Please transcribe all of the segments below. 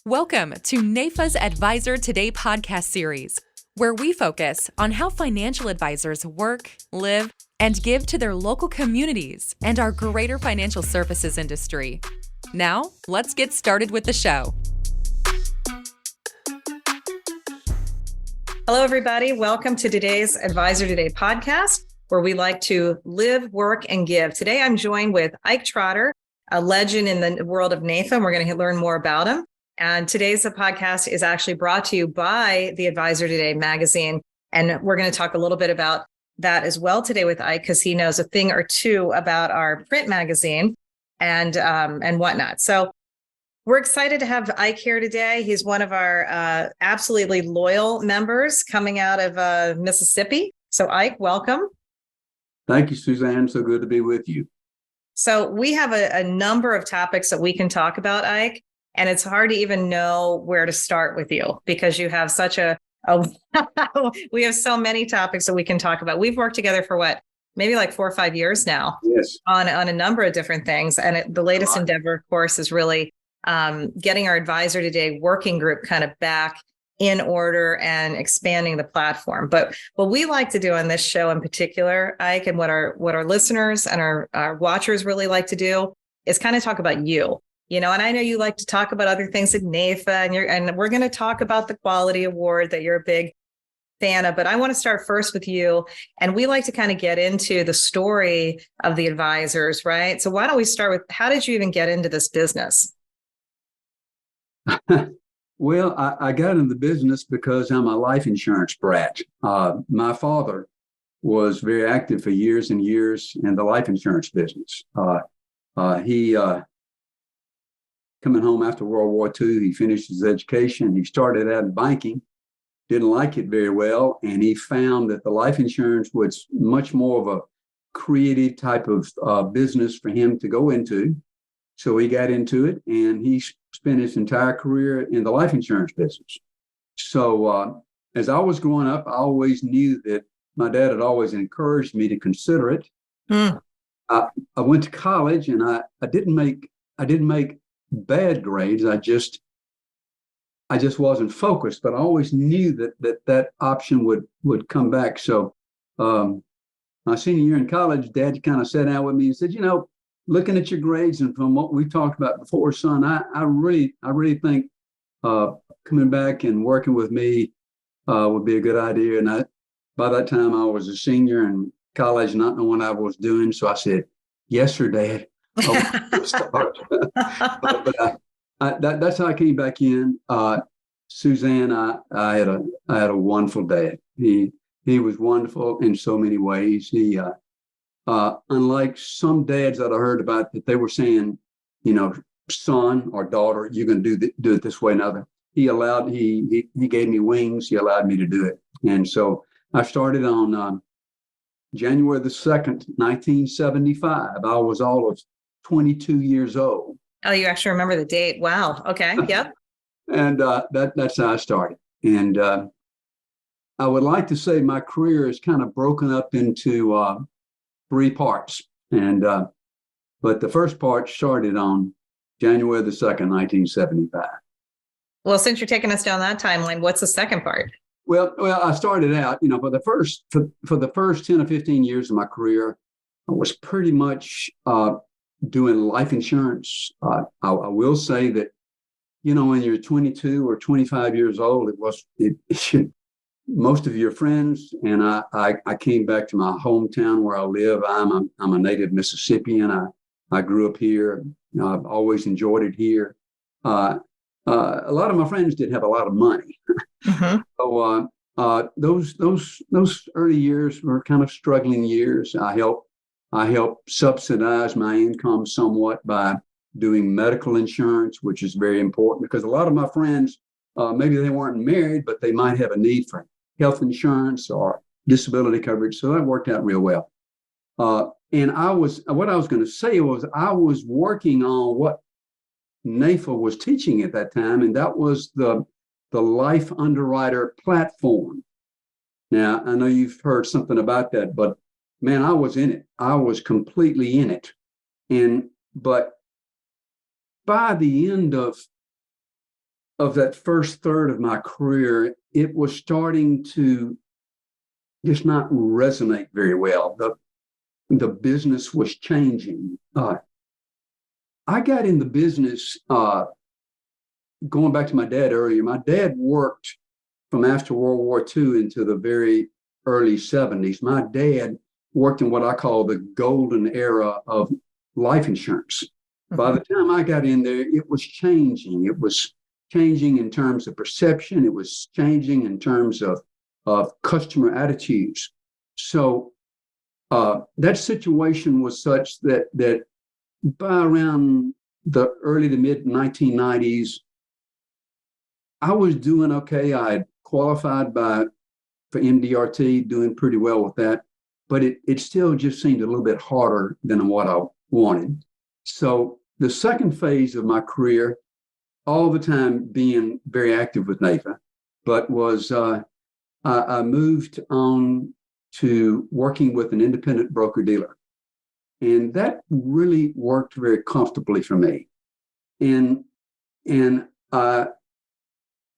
Welcome to NAIFA's Advisor Today podcast series, where we focus on how financial advisors work, live, and give to their local communities and our greater financial services industry. Now, let's get started with the show. Hello, everybody. Welcome to today's Advisor Today podcast, where we like to live, work, and give. Today, I'm joined with Ike Trotter, a legend in the world of NAIFA, and we're going to learn more about him. And today's podcast is actually brought to you by the Advisor Today magazine. And we're going to talk a little bit about that as well today with Ike, because he knows a thing or two about our print magazine and whatnot. So we're excited to have Ike here today. He's one of our absolutely loyal members coming out of Mississippi. So Ike, welcome. Thank you, Suzanne. So good to be with you. So we have a number of topics that we can talk about, Ike. And it's hard to even know where to start with you because you have such we have so many topics that we can talk about. We've worked together for maybe like 4 or 5 years now. Yes. On a number of different things. And the latest endeavor, of course, is really getting our Advisor Today working group kind of back in order and expanding the platform. But what we like to do on this show in particular, Ike, and what our listeners and our watchers really like to do is kind of talk about you. You know, and I know you like to talk about other things at NAIFA, and we're going to talk about the Quality Award that you're a big fan of. But I want to start first with you, and we like to kind of get into the story of the advisors, right? So why don't we start with how did you even get into this business? Well, I got into the business because I'm a life insurance brat. My father was very active for years and years in the life insurance business. He coming home after World War II, he finished his education. He started out in banking, didn't like it very well, and he found that the life insurance was much more of a creative type of business for him to go into. So he got into it, and he spent his entire career in the life insurance business. So as I was growing up, I always knew that my dad had always encouraged me to consider it. I went to college, and I didn't make bad grades. I just wasn't focused, but I always knew that option would come back. So my senior year in college, Dad kind of sat down with me and said, looking at your grades and from what we talked about before, son, I really think coming back and working with me would be a good idea. And by that time I was a senior in college, not knowing what I was doing. So I said, yes, sir, Dad. Start. but that's how I came back in. Suzanne, I had a wonderful dad. He was wonderful in so many ways. He unlike some dads that I heard about that they were saying, son or daughter, you're going to do it this way. Another. He gave me wings. He allowed me to do it. And so I started on January the 2nd, 1975. I was all of 22 years old. Oh, you actually remember the date. Wow. Okay. Yep. And that's how I started. And I would like to say my career is kind of broken up into 3 parts. And but the first part started on January the 2nd, 1975. Well, since you're taking us down that timeline, what's the second part? Well, I started out, for the first 10 or 15 years of my career, I was pretty much doing life insurance. I will say that, when you're 22 or 25 years old, most of your friends, and I came back to my hometown where I live. I'm a native Mississippian. I grew up here. I've always enjoyed it here. A lot of my friends did have a lot of money. Mm-hmm. So those early years were kind of struggling years. I helped subsidize my income somewhat by doing medical insurance, which is very important because a lot of my friends, maybe they weren't married, but they might have a need for health insurance or disability coverage. So that worked out real well. And what I was going to say was I was working on what NAIFA was teaching at that time, and that was the Life Underwriter platform. Now, I know you've heard something about that, but man, I was in it. I was completely in it. But by the end of of that first third of my career, it was starting to just not resonate very well. The business was changing. I got in the business, going back to my dad earlier. My dad worked from after World War II into the very early 70s. My dad worked in what I call the golden era of life insurance. Mm-hmm. By the time I got in there, it was changing. It was changing in terms of perception. It was changing in terms of customer attitudes. So that situation was such that by around the early to mid 1990s, I was doing okay. I had qualified for MDRT, doing pretty well with that, but it still just seemed a little bit harder than what I wanted. So the second phase of my career, all the time being very active with NAIFA, but was I moved on to working with an independent broker-dealer. And that really worked very comfortably for me. And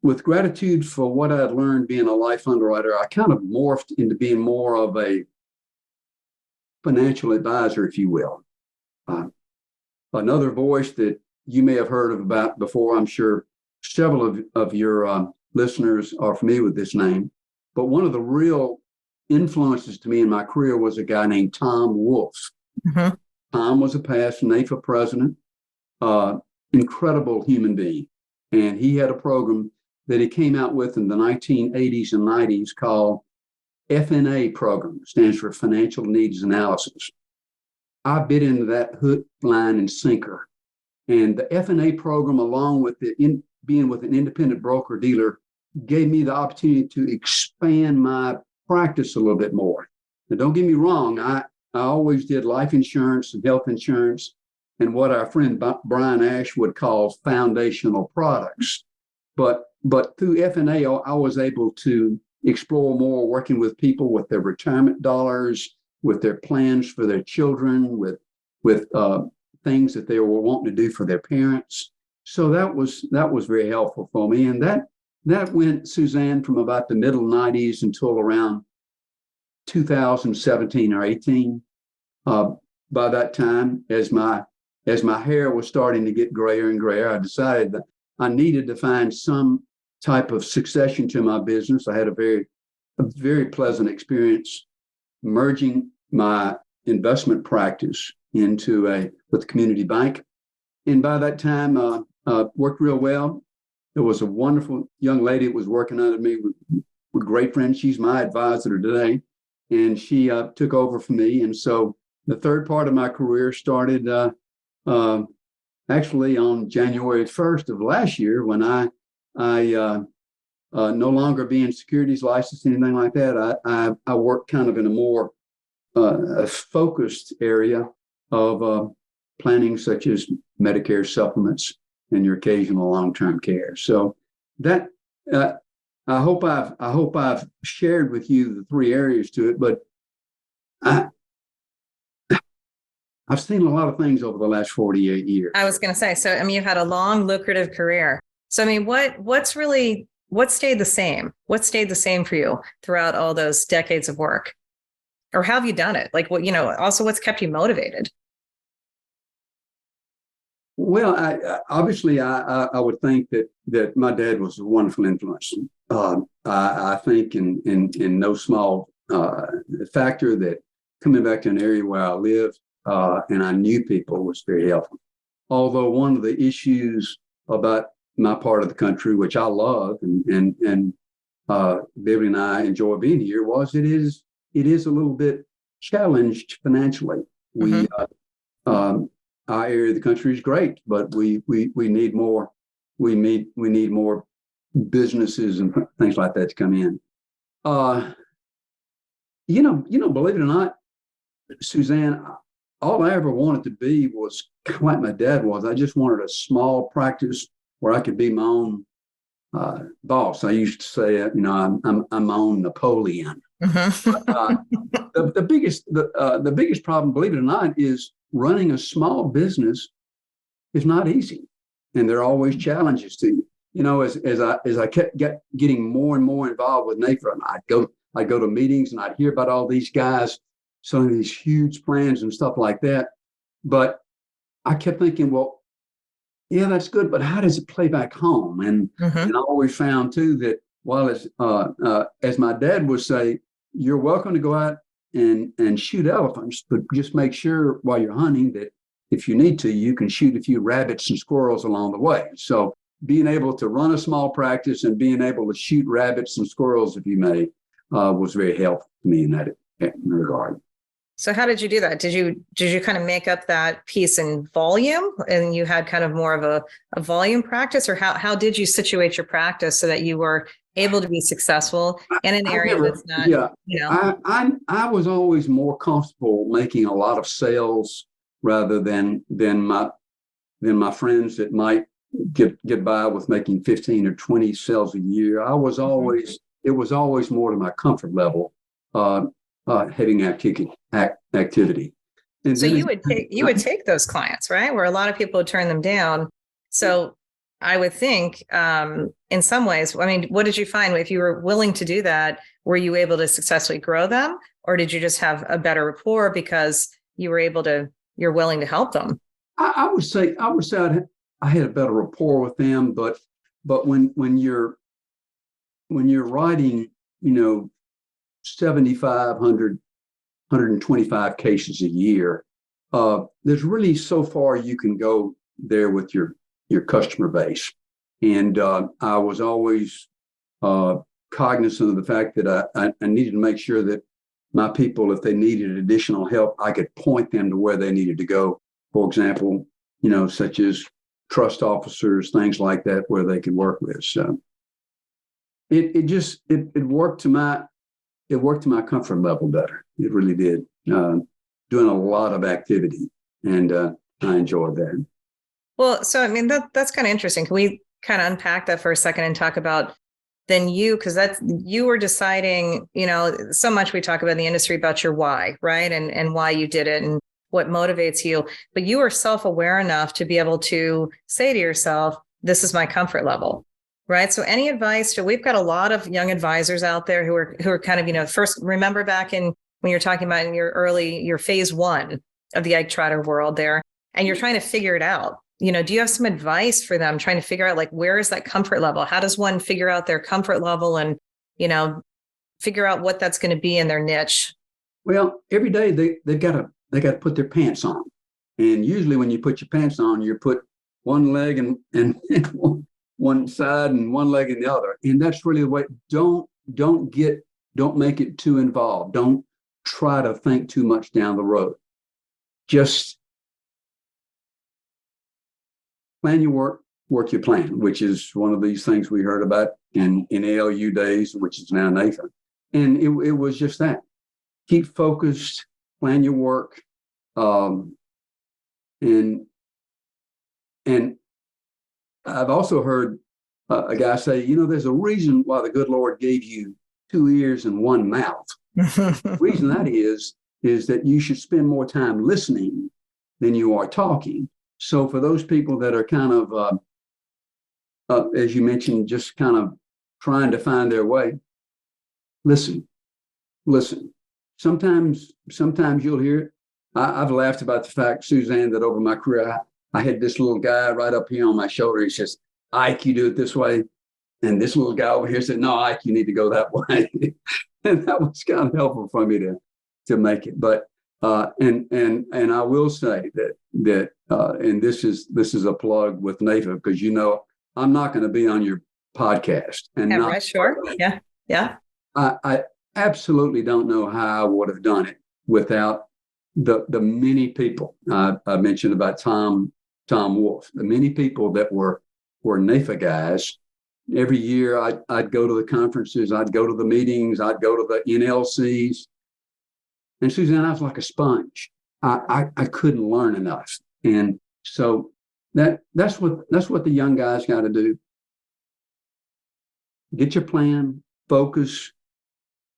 with gratitude for what I had learned being a life underwriter, I kind of morphed into being more of a financial advisor, if you will. Another voice that you may have heard of about before, I'm sure several of your listeners are familiar with this name, but one of the real influences to me in my career was a guy named Tom Wolfe. Mm-hmm. Tom was a past NAIFA president, incredible human being. And he had a program that he came out with in the 1980s and 90s called FNA program, stands for Financial Needs Analysis. I bit into that hook, line, and sinker. And the FNA program, along with being with an independent broker dealer, gave me the opportunity to expand my practice a little bit more. Now, don't get me wrong, I always did life insurance and health insurance and what our friend Brian Ashwood calls foundational products. But through FNA, I was able to explore more, working with people with their retirement dollars, with their plans for their children, with things that they were wanting to do for their parents. So that was very helpful for me. And that went, Suzanne, from about the middle 90s until around 2017 or 18. By that time, as my hair was starting to get grayer and grayer, I decided that I needed to find some type of succession to my business. I had a very pleasant experience merging my investment practice with the community bank. And by that time, worked real well. There was a wonderful young lady that was working under me with great friends. She's my advisor today. And she took over for me. And so the third part of my career started actually on January 1st of last year, when I no longer being securities licensed, anything like that, I worked kind of in a more focused area of planning, such as Medicare supplements and your occasional long-term care. So that I hope I've shared with you the three areas to it, but I've seen a lot of things over the last 48 years. I was going to say, so, I mean, you've had a long, lucrative career. So, I mean, what stayed the same? What stayed the same for you throughout all those decades of work? Or how have you done it? Like, also what's kept you motivated? Well, I would think that my dad was a wonderful influence. I think in no small factor that coming back to an area where I lived and I knew people was very helpful. Although one of the issues about my part of the country, which I love and Beverly and I enjoy being here, was it is a little bit challenged financially. Mm-hmm. Our area of the country is great, but we need more. We need more businesses and things like that to come in. Believe it or not, Suzanne, all I ever wanted to be was kind of like my dad was. I just wanted a small practice where I could be my own boss. I used to say, I'm my own Napoleon. Mm-hmm. The biggest problem, believe it or not, is running a small business is not easy, and there are always challenges to you. as I kept getting more and more involved with NAIFA, and I'd go to meetings and I'd hear about all these guys, some of these huge plans and stuff like that. But I kept thinking, well, yeah, that's good, but how does it play back home? And I always found too that while it's as my dad would say, you're welcome to go out and shoot elephants, but just make sure while you're hunting that if you need to, you can shoot a few rabbits and squirrels along the way. So being able to run a small practice and being able to shoot rabbits and squirrels, if you may, was very helpful to me in that regard. So how did you do that? Did you kind of make up that piece in volume, and you had kind of more of a volume practice, or how did you situate your practice so that you were able to be successful in an area that's not, I was always more comfortable making a lot of sales rather than my friends that might get by with making 15 or 20 sales a year. It was always more to my comfort level, having activity. And so you would take those clients, right? Where a lot of people would turn them down. So I would think, in some ways, I mean, what did you find if you were willing to do that? Were you able to successfully grow them, or did you just have a better rapport because you're willing to help them? I would say I had a better rapport with them, but when you're writing, 7,500, 125 cases a year, there's really so far you can go there with your customer base. And I was always cognizant of the fact that I needed to make sure that my people, if they needed additional help, I could point them to where they needed to go. For example, such as trust officers, things like that, where they could work with. So it worked to my comfort level better. It really did. Doing a lot of activity, and I enjoyed that. Well, so I mean that's kind of interesting. Can we kind of unpack that for a second and talk about then because you were deciding, so much we talk about in the industry about your why, right? And why you did it and what motivates you, but you are self-aware enough to be able to say to yourself, this is my comfort level, right? So any advice we've got a lot of young advisors out there who are kind of, first remember back in when you're talking about in your phase one of the Ike Trotter world there, and you're trying to figure it out. Do you have some advice for them trying to figure out where is that comfort level? How does one figure out their comfort level and, figure out what that's going to be in their niche? Well, every day they got to put their pants on. And usually when you put your pants on, you put one leg and one side and one leg in the other. And that's really the way. Don't make it too involved. Don't try to think too much down the road. Just plan your work your plan, which is one of these things we heard about in ALU days, which is now NAIFA. And it was just that. Keep focused, plan your work. And I've also heard a guy say, there's a reason why the good Lord gave you 2 ears and 1 mouth. The reason that is that you should spend more time listening than you are talking. So for those people that are kind of, as you mentioned, just kind of trying to find their way, listen. Sometimes you'll hear it. I've laughed about the fact, Suzanne, that over my career, I had this little guy right up here on my shoulder. He says, Ike, you do it this way. And this little guy over here said, no, Ike, you need to go that way. And that was kind of helpful for me to make it. But and I will say that and this is a plug with NAIFA, because I'm not going to be on your podcast. And yeah, right, sure. Yeah. I absolutely don't know how I would have done it without the many people I mentioned about Tom Wolf, the many people that were NAIFA guys. Every year I'd go to the conferences, I'd go to the meetings, I'd go to the NLCs. And Suzanne, I was like a sponge. I couldn't learn enough. And so that's what the young guys got to do. Get your plan, focus.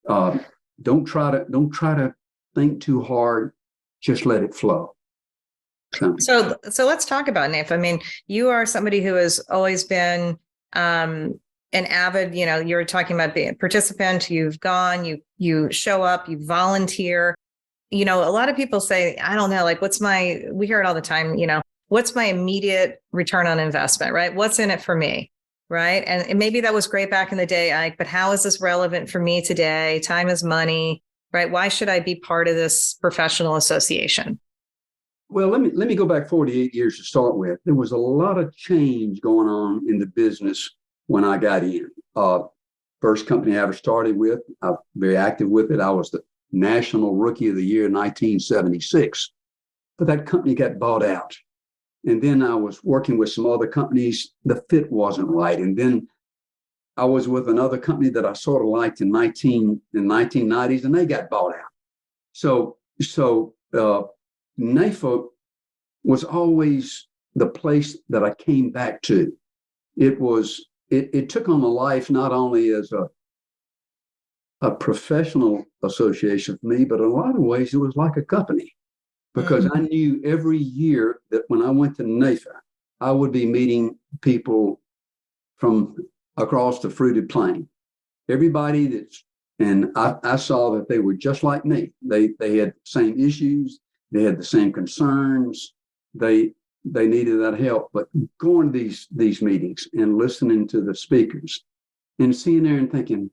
Don't try to think too hard. Just let it flow. So let's talk about NAIFA. I mean, you are somebody who has always been an avid, you're talking about being a participant, you've gone, you show up, you volunteer. A lot of people say, I don't know, like, we hear it all the time, what's my immediate return on investment, right? What's in it for me, right? And maybe that was great back in the day, Ike, but how is this relevant for me today? Time is money, right? Why should I be part of this professional association? Well, let me go back 48 years to start with. There was a lot of change going on in the business when I got in. First company I ever started with, I'm very active with it. I was the National Rookie of the Year in 1976. But that company got bought out. And then I was working with some other companies. The fit wasn't right. And then I was with another company that I sort of liked in 1990s, and they got bought out. So NAIFA was always the place that I came back to. It took on a life not only as a professional association for me, but in a lot of ways it was like a company, because I knew every year that when I went to NAIFA, I would be meeting people from across the fruited plain. Everybody and I saw that they were just like me. They had the same issues. They had the same concerns. They needed that help. But going to these meetings and listening to the speakers and seeing there and thinking,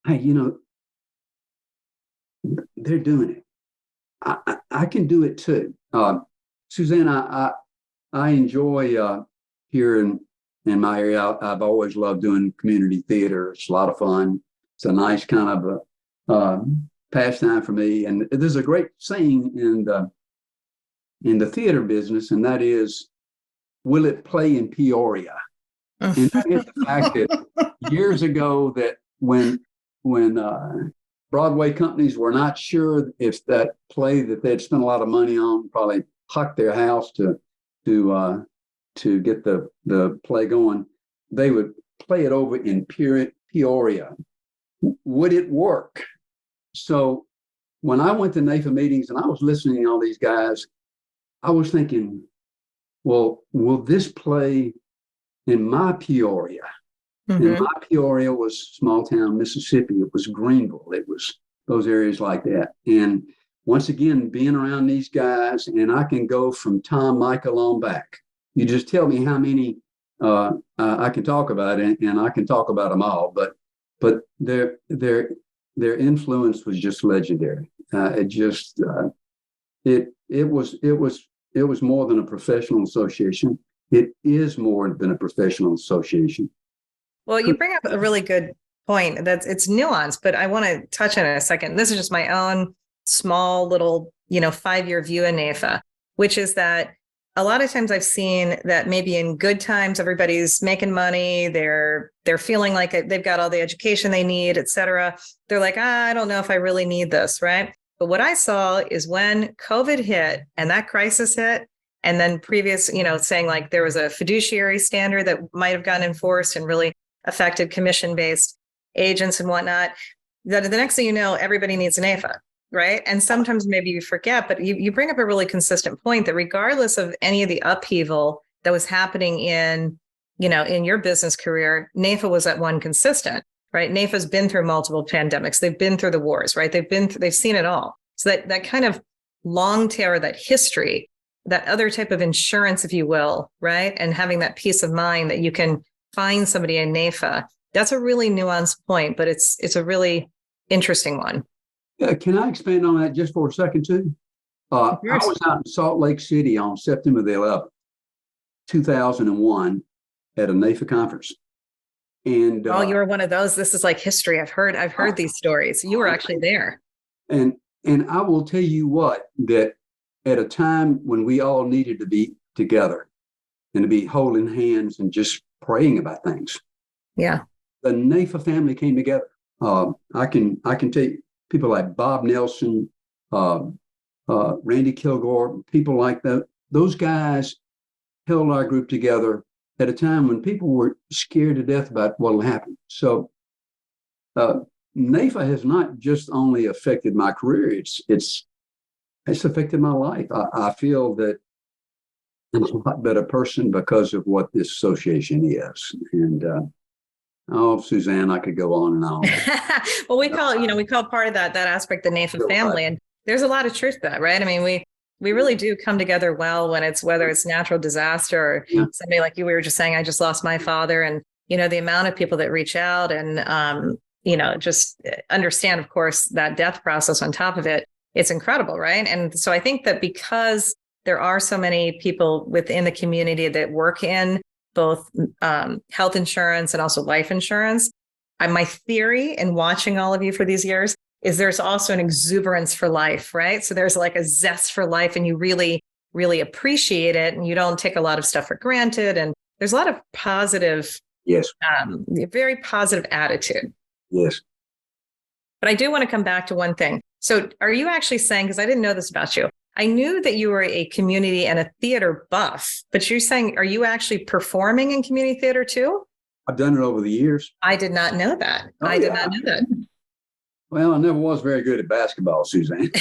hey, they're doing it. I can do it too. Suzanne, I enjoy here in my area. I've always loved doing community theater. It's a lot of fun. It's a nice kind of pastime for me. And there's a great saying in the theater business, and that is, will it play in Peoria? And that is the fact that years ago, that when Broadway companies were not sure if that play that they'd spent a lot of money on, probably hucked their house to get the play going, they would play it over in Peoria. Would it work? So when I went to NAIFA meetings and I was listening to all these guys, I was thinking, well, will this play in my Peoria? And my Peoria was small town Mississippi. It was Greenville. It was those areas like that. And once again, being around these guys, and I can go from Tom Michael on back. You just tell me how many I can talk about, and I can talk about them all. But their influence was just legendary. It was more than a professional association. It is more than a professional association. Well, you bring up a really good point. It's nuanced, but I want to touch on it a second. This is just my own small little, 5-year view in NAIFA, which is that a lot of times I've seen that maybe in good times, everybody's making money. They're feeling like they've got all the education they need, et cetera. They're like, I don't know if I really need this, right? But what I saw is when COVID hit and that crisis hit, and then previous, saying like there was a fiduciary standard that might have gotten enforced and really affected commission-based agents and whatnot, that the next thing you know, everybody needs an NAIFA, right? And sometimes maybe you forget, but you bring up a really consistent point that regardless of any of the upheaval that was happening in your business career, NAIFA was at one consistent, right? NAIFA's been through multiple pandemics. They've been through the wars, right? They've seen it all. So that kind of long tail, that history, that other type of insurance, if you will, right? And having that peace of mind that you can find somebody in NAIFA, that's a really nuanced point, but it's a really interesting one. Can I expand on that just for a second too? I was out in Salt Lake City on September the 11th, 2001 at a NAIFA conference. And you were one of those. This is like history. I've heard these stories. You were actually there. And I will tell you what, that at a time when we all needed to be together and to be holding hands and just praying about things. Yeah. The NAIFA family came together. I can tell you people like Bob Nelson, Randy Kilgore, people like that. Those guys held our group together at a time when people were scared to death about what will happen. So NAIFA has not just only affected my career, it's affected my life. I feel that I'm a lot better person because of what this association is. And oh, Suzanne, I could go on and on. Well, we call part of that aspect the NAIFA family, and there's a lot of truth to that, right? I mean, we really do come together well when whether it's natural disaster or somebody like you. We were just saying, I just lost my father, and the amount of people that reach out and just understand, of course, that death process on top of it. It's incredible, right? And so I think that because there are so many people within the community that work in both health insurance and also life insurance, my theory in watching all of you for these years is there's also an exuberance for life, right? So there's like a zest for life, and you really, really appreciate it, and you don't take a lot of stuff for granted. And there's a lot of positive, very positive attitude. Yes. But I do want to come back to one thing. So are you actually saying, because I didn't know this about you, I knew that you were a community and a theater buff, but you're saying, are you actually performing in community theater too? I've done it over the years. I did not know that. I did not know that. Well, I never was very good at basketball, Suzanne.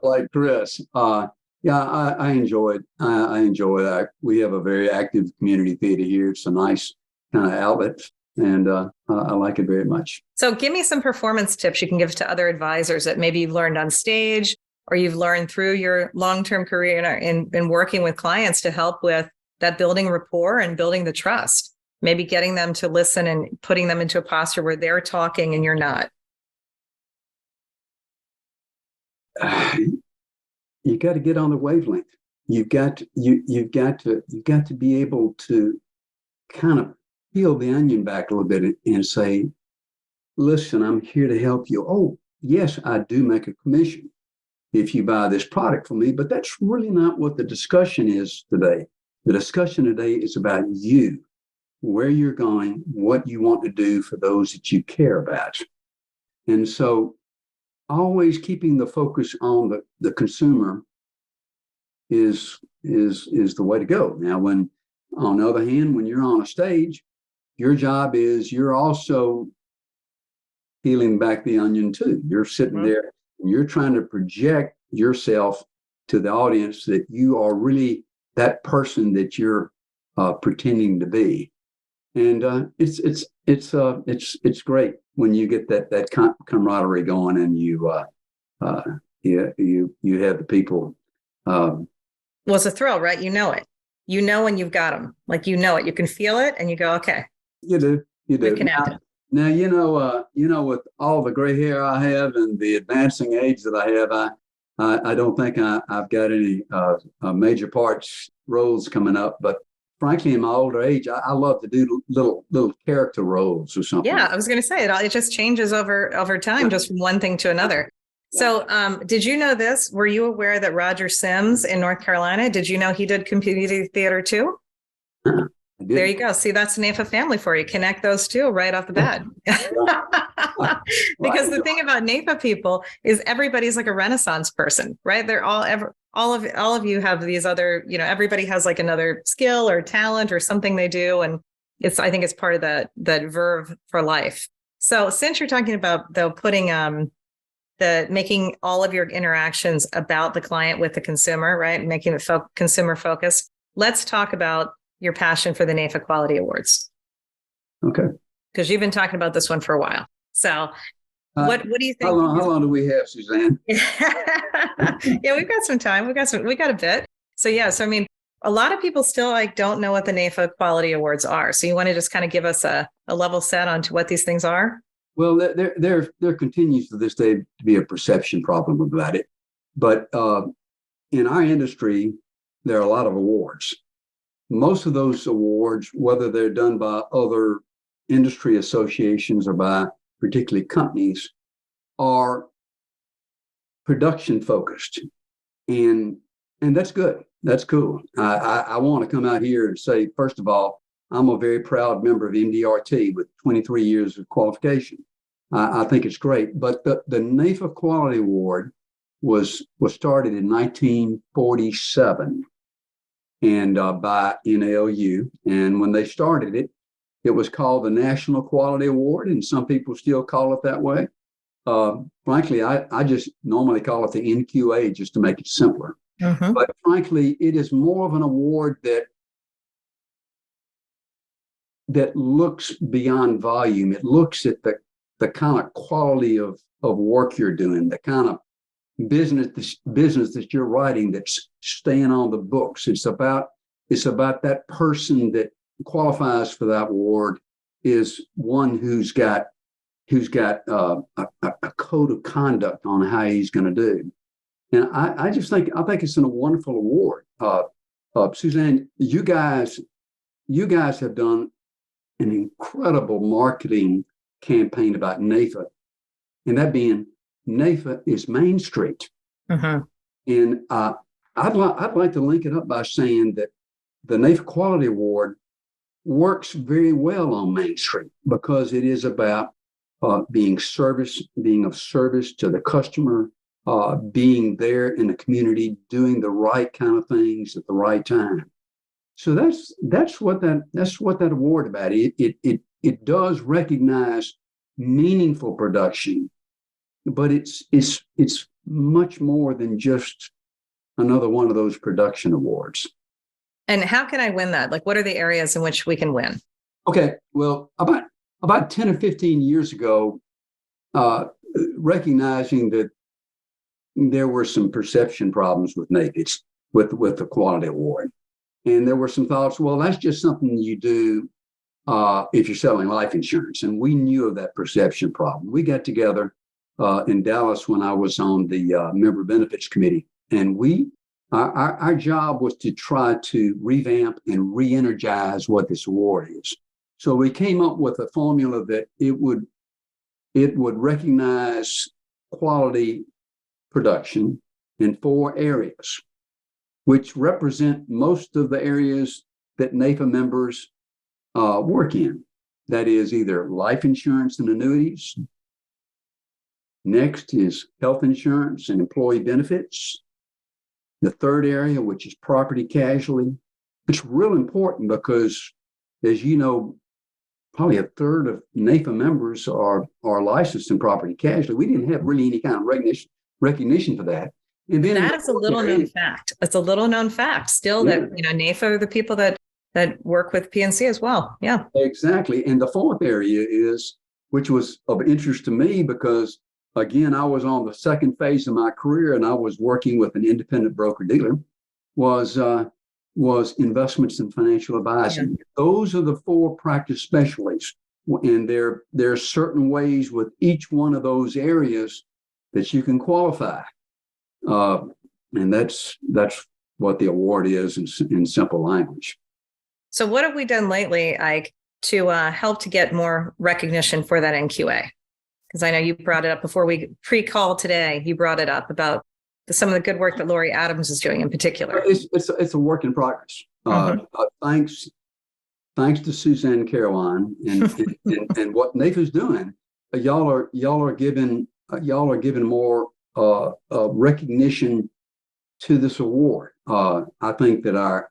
Like Chris. I enjoy it. I enjoy that. We have a very active community theater here. It's a nice kind of outlet, and I like it very much. So give me some performance tips you can give to other advisors that maybe you've learned on stage or you've learned through your long-term career in working with clients to help with that building rapport and building the trust, maybe getting them to listen and putting them into a posture where they're talking and you're not. You got to get on the wavelength. You've got to be able to kind of peel the onion back a little bit and say, listen, I'm here to help you. Oh, yes, I do make a commission if you buy this product from me, but that's really not what the discussion is today. The discussion today is about you, where you're going, what you want to do for those that you care about. And so always keeping the focus on the consumer is the way to go. Now, when on the other hand, when you're on a stage, your job is you're also peeling back the onion too. You're sitting there and you're trying to project yourself to the audience that you are really that person that you're pretending to be. And it's great when you get that camaraderie going, and you have the people. Well, it's a thrill, right? You know it. You know when you've got them, like you know it. You can feel it, and you go, okay. You do. We're connected. Now with all the gray hair I have and the advancing age that I have, I don't think I've got any major parts roles coming up, but frankly, in my older age, I love to do little character roles or something. Yeah, I was going to say it just changes over time, just from one thing to another. So did you know this? Were you aware that Roger Sims in North Carolina, did you know he did community theater too? There you go. See, that's an NAIFA family for you. Connect those two right off the bat. Because the thing about NAIFA people is everybody's like a Renaissance person, right? They're all of you have these other, everybody has like another skill or talent or something they do. And I think it's part of that verve for life. So since you're talking about though, putting making all of your interactions about the client with the consumer, right? Making it consumer focused. Let's talk about your passion for the NAIFA Quality Awards. Okay. Because you've been talking about this one for a while. So what do you think? How long do we have, Suzanne? Yeah, we've got some time. We got a bit. So I mean, a lot of people still don't know what the NAIFA Quality Awards are. So you want to just kind of give us a level set onto what these things are? Well, there continues to this day to be a perception problem about it. But in our industry, there are a lot of awards. Most of those awards, whether they're done by other industry associations or by particularly companies, are production focused. And that's good. That's cool. I want to come out here and say, first of all, I'm a very proud member of MDRT with 23 years of qualification. I think it's great. But the NAIFA Quality Award was started in 1947 and by NALU. And when they started it, it was called the National Quality Award, and some people still call it that way. Frankly, I just normally call it the NQA just to make it simpler. Mm-hmm. But frankly, it is more of an award that looks beyond volume. It looks at the kind of quality of work you're doing, the kind of business that you're writing that's staying on the books. It's about that person that qualifies for that award is one who's got a code of conduct on how he's going to do. And I think it's a wonderful award. Suzanne, you guys have done an incredible marketing campaign about NAIFA, and that being NAIFA is Main Street. Mm-hmm. And I'd like to link it up by saying that the NAIFA Quality Award works very well on Main Street because it is about being of service to the customer, being there in the community, doing the right kind of things at the right time. So that's what that award about. It does recognize meaningful production, but it's much more than just another one of those production awards. And how can I win that? Like, what are the areas in which we can win? Okay, well, about 10 or 15 years ago, recognizing that there were some perception problems with NAIFA, with the quality award. And there were some thoughts, well, that's just something you do if you're selling life insurance. And we knew of that perception problem. We got together in Dallas when I was on the member benefits committee. And our job was to try to revamp and re-energize what this award is. So we came up with a formula that it would recognize quality production in 4 areas, which represent most of the areas that NAIFA members work in. That is either life insurance and annuities. Next is health insurance and employee benefits. The third area, which is property casualty. It's real important because, as you know, probably a third of NAIFA members are licensed in property casualty. We didn't have really any kind of recognition for that. And then that is a little known fact. It's a little known fact still that, NAIFA are the people that work with PNC as well. Yeah, exactly. And the fourth area which was of interest to me because, again, I was on the second phase of my career and I was working with an independent broker dealer, was investments and financial advising. Yeah. Those are the 4 practice specialties. And there are certain ways with each one of those areas that you can qualify. And that's what the award is in simple language. So what have we done lately, Ike, to help to get more recognition for that NQA? Because I know you brought it up before we pre-call today. You brought it up about some of the good work that Lori Adams is doing in particular. It's a work in progress. Mm-hmm. Thanks to Suzanne Caroline and what NAIFA's doing. Y'all are giving more recognition to this award. I think that our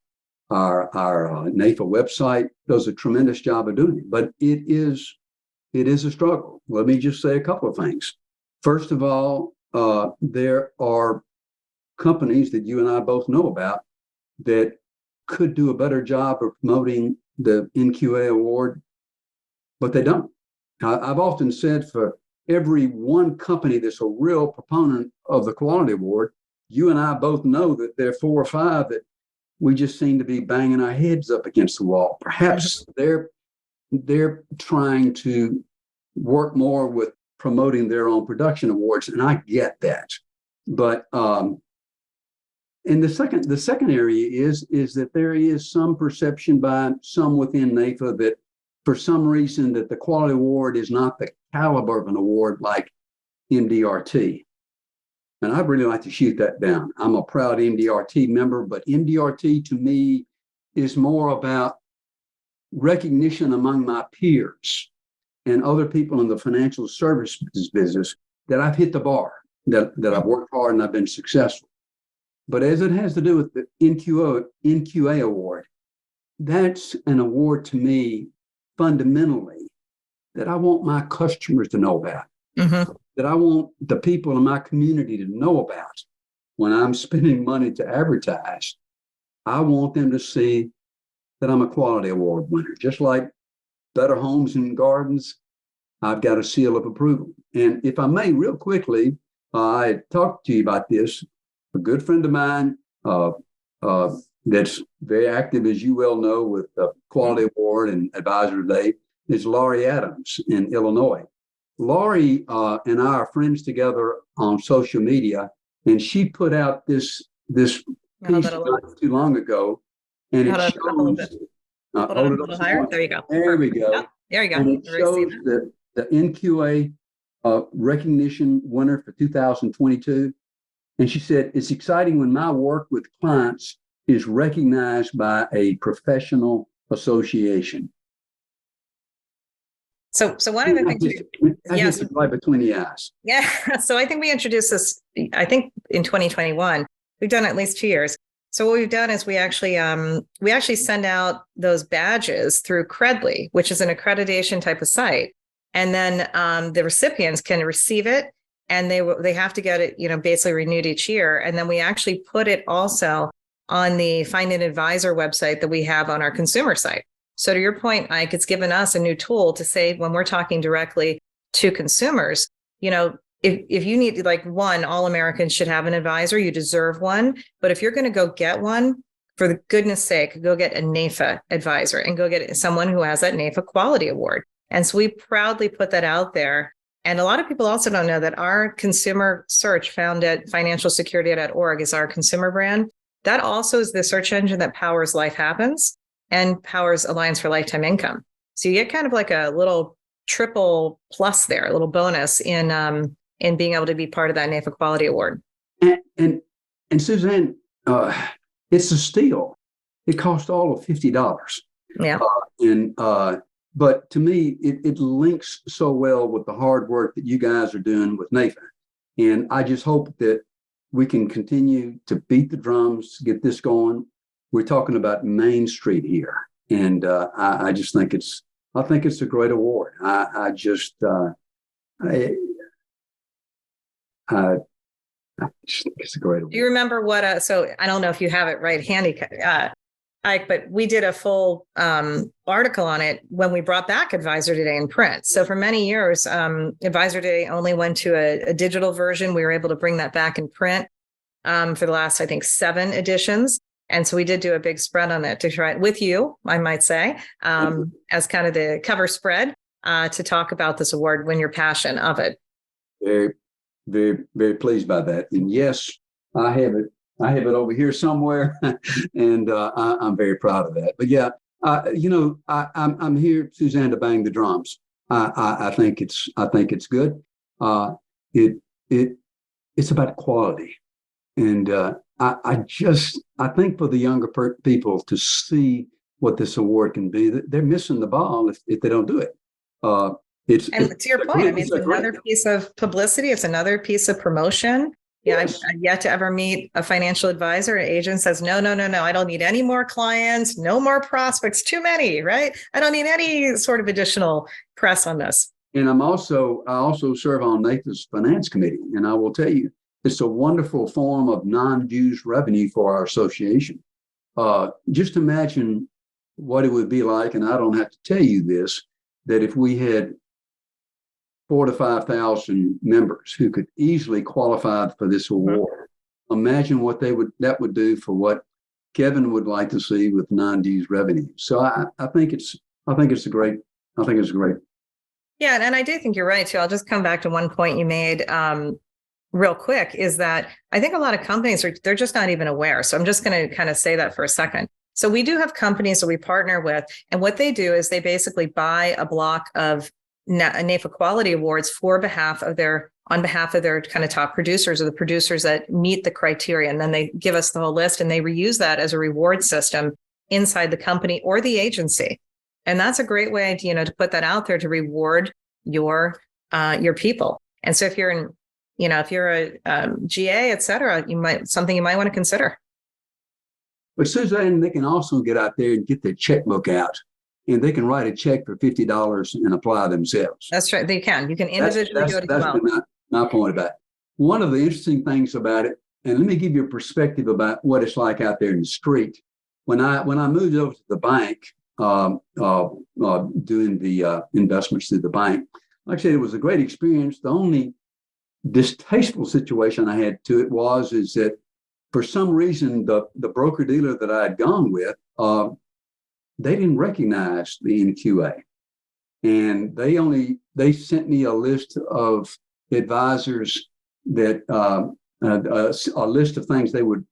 NAIFA website does a tremendous job of doing it, but it is a struggle. Let me just say a couple of things. First of all, there are companies that you and I both know about that could do a better job of promoting the NQA award, but they don't. I've often said for every one company that's a real proponent of the quality award, you and I both know that there are 4 or 5 that we just seem to be banging our heads up against the wall. Perhaps they're trying to work more with promoting their own production awards, and I get that. But and the second area is that there is some perception by some within NAIFA that for some reason that the quality award is not the caliber of an award like MDRT. And I'd really like to shoot that down. I'm a proud MDRT member, but MDRT to me is more about recognition among my peers and other people in the financial services business that I've hit the bar, that I've worked hard and I've been successful. But as it has to do with the NQA award, that's an award to me fundamentally that I want my customers to know about, that I want the people in my community to know about. when I'm spending money to advertise, I want them to see that I'm a quality award winner. Just like Better Homes and Gardens, I've got a seal of approval. And if I may, real quickly, I talked to you about this. A good friend of mine that's very active, as you well know, with the Quality Award and Advisor Day is Laurie Adams in Illinois. Laurie and I are friends together on social media, and she put out this piece not too long ago, and it shows. Hold it up a little higher. There you go. There we go. Yep, there you go. And it shows the NQA recognition winner for 2022. And she said, it's exciting when my work with clients is recognized by a professional association. So one of the things, yes, right between the eyes. Yeah. So I think we introduced this, I think in 2021, we've done it at least 2 years. So what we've done is we actually send out those badges through Credly, which is an accreditation type of site. And then the recipients can receive it, and they have to get it, basically renewed each year. And then we actually put it also on the Find an Advisor website that we have on our consumer site. So to your point, Ike, it's given us a new tool to say when we're talking directly to consumers, if you need one, all Americans should have an advisor, you deserve one. But if you're going to go get one, for the goodness sake, go get a NAIFA advisor and go get someone who has that NAIFA Quality Award. And so we proudly put that out there. And a lot of people also don't know that our consumer search found at financialsecurity.org is our consumer brand. That also is the search engine that powers Life Happens and powers Alliance for Lifetime Income. So you get kind of like a little triple plus there, a little bonus in being able to be part of that NAIFA Quality Award. And Suzanne, it's a steal. It cost all of $50. Yeah. But to me, it links so well with the hard work that you guys are doing with NAIFA. And I just hope that we can continue to beat the drums, get this going. We're talking about Main Street here. And I just think it's a great award. I just think it's a great award. Do you remember what, so I don't know if you have it right handy, Ike, but we did a full article on it when we brought back Advisor Today in print. So for many years, Advisor Today only went to a digital version. We were able to bring that back in print for the last, I think, 7 editions. And so we did do a big spread on that to try it with you, I might say, as kind of the cover spread to talk about this award when your passion of it. Very, very, very pleased by that. And yes, I have it. I have it over here somewhere, and I'm very proud of that. But yeah, I'm here, Suzanne, to bang the drums. I think it's good. It's about quality, and I think for the younger people to see what this award can be, they're missing the ball if they don't do it. To your point, it's another piece of publicity. It's another piece of promotion. Yeah, yes. I've yet to ever meet a financial advisor. An agent says, no, I don't need any more clients, no more prospects, too many, right? I don't need any sort of additional press on this. And I also serve on NAIFA's finance committee. And I will tell you, it's a wonderful form of non-dues revenue for our association. Just imagine what it would be like, and I don't have to tell you this, that if we had 4,000 to 5,000 members who could easily qualify for this award. Mm-hmm. Imagine what that would do for what Kevin would like to see with non-dues revenue. So I think it's a great. Yeah, and I do think you're right too. I'll just come back to one point you made real quick, is that I think a lot of companies they're just not even aware. So I'm just going to kind of say that for a second. So we do have companies that we partner with, and what they do is they basically buy a block of NAIFA Quality Awards on behalf of their kind of top producers or the producers that meet the criteria. And then they give us the whole list, and they reuse that as a reward system inside the company or the agency. And that's a great way to put that out there to reward your people. And so if you're a GA, et cetera, you might want to consider. But Suzanne, they can also get out there and get their checkbook out, and they can write a check for $50 and apply themselves. That's right. They can. You can individually go to That's my point about it. One of the interesting things about it, let me give you a perspective about what it's like out there in the street. When I moved over to the bank, doing the investments through the bank, like I said, it was a great experience. The only distasteful situation I had to it is that for some reason, the broker dealer that I had gone with, they didn't recognize the NQA. And they sent me a list of advisors that, a list of things they would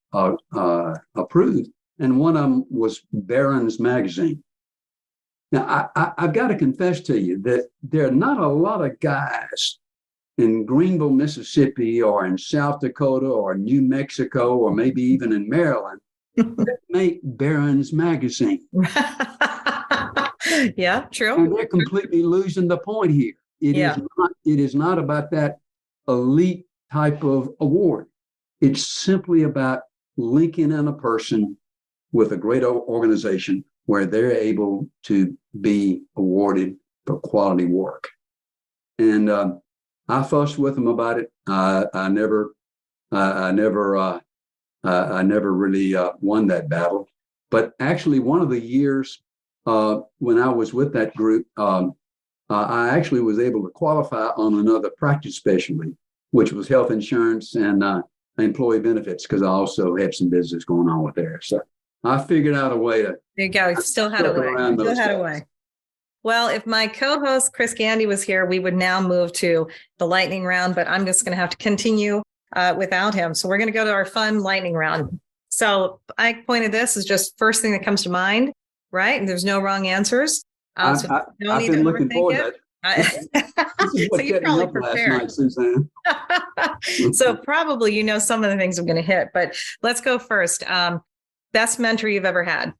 approve. And one of them was Barron's Magazine. Now, I've got to confess to you that there are not a lot of guys in Greenville, Mississippi, or in South Dakota, or New Mexico, or maybe even in Maryland that make Barron's Magazine. Yeah, true. And they're completely losing the point here. It is not about that elite type of award. It's simply about linking in a person with a great organization where they're able to be awarded for quality work. And I fussed with them about it. I never really won that battle. But actually, one of the years when I was with that group, I actually was able to qualify on another practice specialty, which was health insurance and employee benefits, because I also had some business going on with there. So I figured out a way to. There you go. You still had a way. Still had a way. Well, if my co-host Chris Gandy was here, we would now move to the lightning round, but I'm just going to have to continue without him. So we're going to go to our fun lightning round. So I pointed this as just first thing that comes to mind, right? And there's no wrong answers. So I've been looking forward to it. This is what kept me up last night, Suzanne. So probably you know some of the things I'm going to hit, but let's go first. Best mentor you've ever had?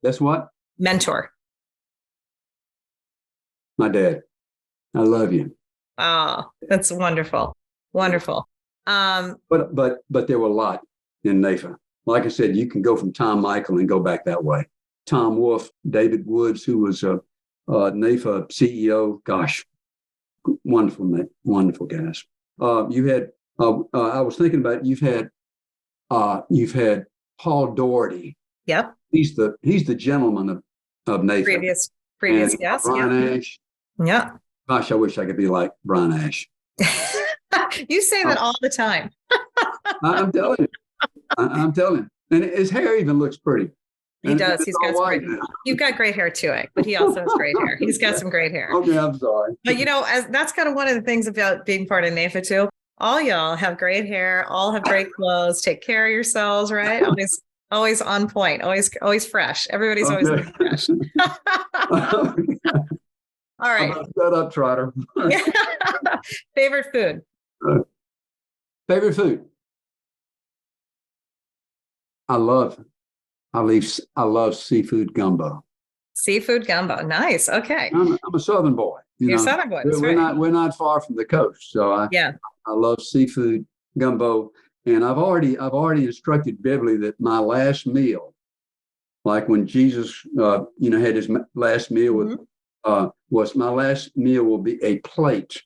That's what? Mentor. My dad. I love you. Oh, that's wonderful. Wonderful. But there were a lot in NAIFA. Like I said, you can go from Tom Michael and go back that way. Tom Wolf, David Woods, who was a NAIFA CEO. Gosh, wonderful guys. You had. I was thinking about you've had Paul Doherty. Yep. He's the gentleman of NAIFA. Previous guest. Brian Ash. Yeah. Gosh, I wish I could be like Brian Ash. You say that all the time. I'm telling you. I'm telling you. And his hair even looks pretty. He does. He's got great. You've got great hair too, Ike, but he also has great hair. He's got some great hair. Okay, I'm sorry. But that's kind of one of the things about being part of NAIFA too. All y'all have great hair. All have great clothes. Take care of yourselves, right? Always on point. Always fresh. Everybody's always looking fresh. All right. Shut up, Trotter. Favorite food. Favorite food. I love seafood gumbo. Seafood gumbo. Nice. Okay. I'm a Southern boy. You're a Southern boy. That's right. We're not far from the coast. So I love seafood gumbo. And I've already instructed Beverly that my last meal, like when Jesus, had his last meal with, was my last meal will be a plate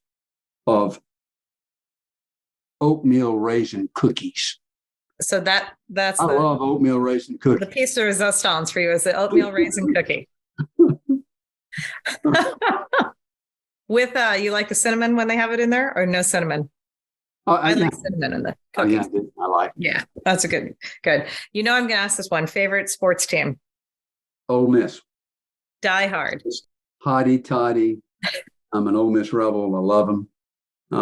of oatmeal raisin cookies. So that's I love oatmeal raisin cookies. The piece de resistance for you is the oatmeal raisin cookie. With you like the cinnamon when they have it in there, or no cinnamon? I like cinnamon in the cookies. Yeah, I like it. Yeah, that's a good. I'm going to ask this one. Favorite sports team? Ole Miss. Die Hard. Hotty toddy. I'm an Ole Miss rebel. I love them.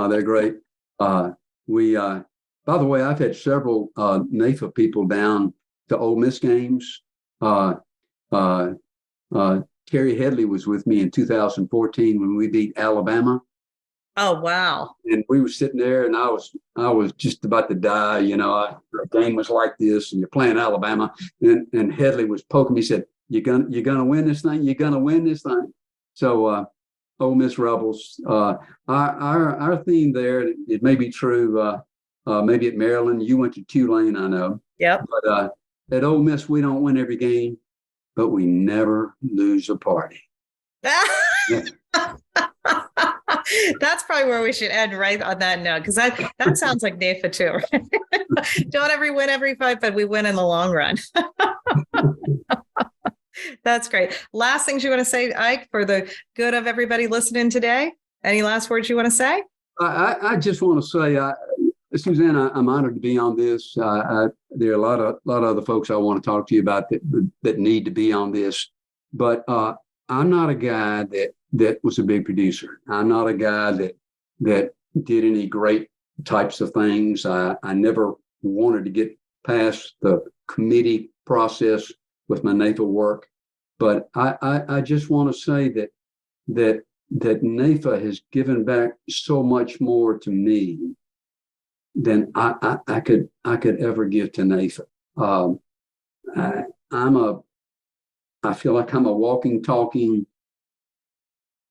They're great. By the way, I've had several NAIFA people down to Ole Miss games. Terry Headley was with me in 2014 when we beat Alabama. Oh, wow. And we were sitting there and I was just about to die. The game was like this and you're playing Alabama. And Headley was poking me. He said, you're gonna win this thing? You're gonna win this thing? So Ole Miss Rebels. Our theme there, it may be true, maybe at Maryland, you went to Tulane, I know. Yep. But at Ole Miss, we don't win every game, but we never lose a party. That's probably where we should end, right on that note, because that sounds like NAIFA too. Right? Don't win every fight, but we win in the long run. That's great. Last things you want to say, Ike, for the good of everybody listening today? Any last words you want to say? I just want to say, Suzanne, I'm honored to be on this. There are a lot of other folks I want to talk to you about that need to be on this, but I'm not a guy that was a big producer. I'm not a guy that did any great types of things. I never wanted to get past the committee process with my NAIFA work, but I just want to say that NAIFA has given back so much more to me than I could ever give to NAIFA. I feel like I'm a walking, talking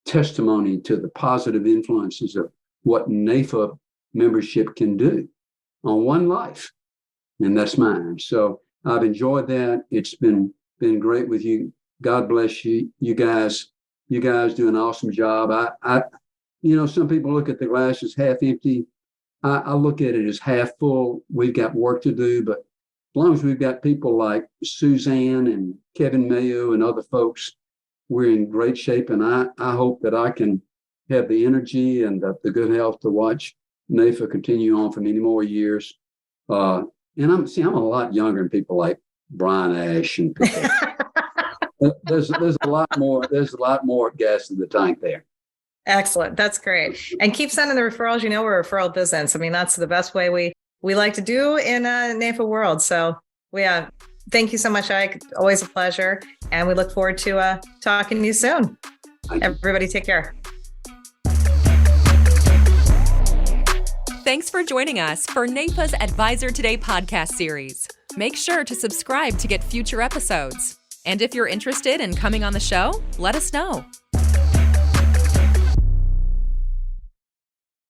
testimony to the positive influences of what NAIFA membership can do on one life, and that's mine. So I've enjoyed that. It's been great with you. God bless you. You guys do an awesome job. Some people look at the glass as half empty. I look at it as half full. We've got work to do, but as long as we've got people like Suzanne and Kevin Mayo and other folks, we're in great shape. And I hope that I can have the energy and the good health to watch NAIFA continue on for many more years. And I'm a lot younger than people like Brian Ash and people. There's a lot more gas in the tank there. Excellent. That's great. And keep sending the referrals. We're a referral business. I mean, that's the best way we like to do in a NAIFA world. So thank you so much, Ike. Always a pleasure. And we look forward to talking to you soon. Everybody take care. Thanks for joining us for NAIFA's Advisor Today podcast series. Make sure to subscribe to get future episodes. And if you're interested in coming on the show, let us know.